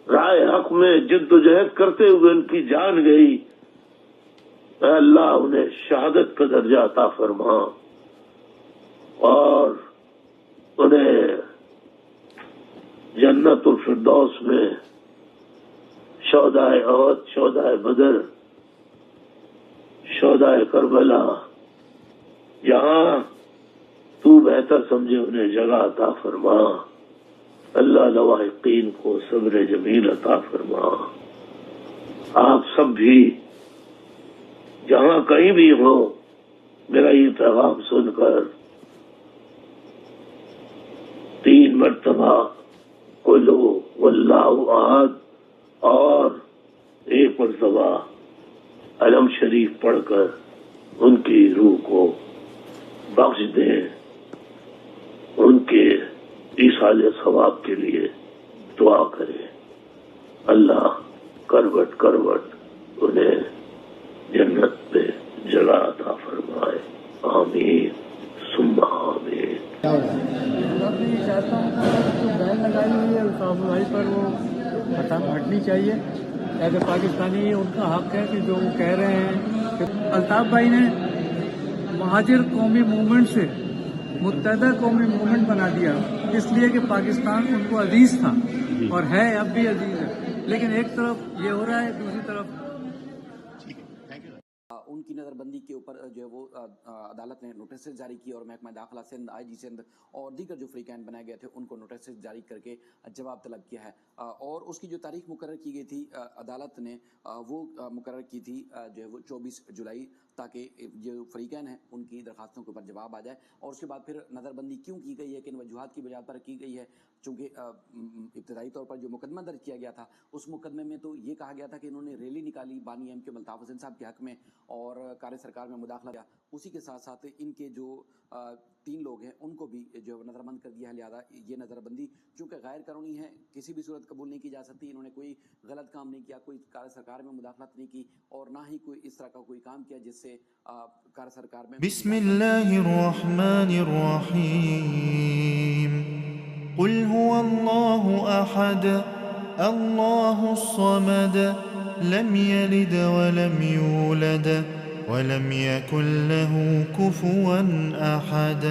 رائے حق میں جدوجہد کرتے ہوئے ان کی جان گئی، اے اللہ انہیں شہادت کا درجہ عطا فرما اور انہیں جنت الفردوس میں شہدائے احد، شہدائے بدر، شہدائے کربلا، جہاں تو بہتر سمجھے انہیں جگہ عطا فرما۔ اللہ لواحقین کو صبر جمیل عطا فرما۔ آپ سب بھی جہاں کہیں بھی ہو میرا یہ پیغام سن کر 3 مرتبہ قل واللہ احد اور 1 مرتبہ علم شریف پڑھ کر ان کی روح کو بخش دیں، ان کے ایصال ثواب کے لیے دعا کریں۔ اللہ کروٹ کروٹ انہیں جنت پہ جگہ عطا فرمائے، آمین ثم آمین۔ میں بھی چاہتا ہوں کہ جو بین لگائی ہوئی ہے اس افواہی پر وہ ہٹنی چاہیے۔ ایسے پاکستانی ان کا حق ہے کہ جو وہ کہہ رہے ہیں کہ الطاف بھائی نے مہاجر قومی موومنٹ سے متحدہ قومی موومنٹ بنا دیا، اس لیے کہ پاکستان ان کو عزیز تھا اور ہے اب بھی عزیز ہے، لیکن ایک طرف یہ ہو رہا ہے، دوسری طرف ان کی نظر بندی کے اوپر جو ہے وہ عدالت نے نوٹسز جاری کی اور محکمہ داخلہ سندھ، آئی جی سندھ اور دیگر جو فریقین بنائے گئے تھے ان کو نوٹسز جاری کر کے جواب طلب کیا ہے، اور اس کی جو تاریخ مقرر کی گئی تھی عدالت نے وہ مقرر کی تھی جو ہے وہ 24 جولائی، تاکہ جو فریقین ہیں ان کی درخواستوں کے اوپر جواب آ جائے۔ اور اس کے بعد پھر نظر بندی کیوں کی گئی ہے، کن وجوہات کی بنیاد پر کی گئی ہے، چونکہ ابتدائی طور پر جو مقدمہ درج کیا گیا تھا اس مقدمے میں تو یہ کہا گیا تھا کہ انہوں نے ریلی نکالی بانی ایم کے الطاف حسین صاحب کے حق میں اور کار سرکار میں مداخلہ کیا، اسی کے ساتھ ساتھ ان کے جو 3 لوگ ہیں ان کو بھی جو نظر بند کر دیا ہے، لہذا یہ نظر بندی چونکہ غیر قانونی ہے کسی بھی صورت قبول نہیں کی جا سکتی۔ انہوں نے کوئی غلط کام نہیں کیا، کوئی کار سرکار میں مداخلت نہیں کی اور نہ ہی کوئی اس طرح کا کوئی کام کیا جس سے کار سرکار میں بسم اللہ الرحمن الرحیم قل هو اللہ احد اللہ الصمد لم يلد ولم يولد ولم يكن له كفوا احد۔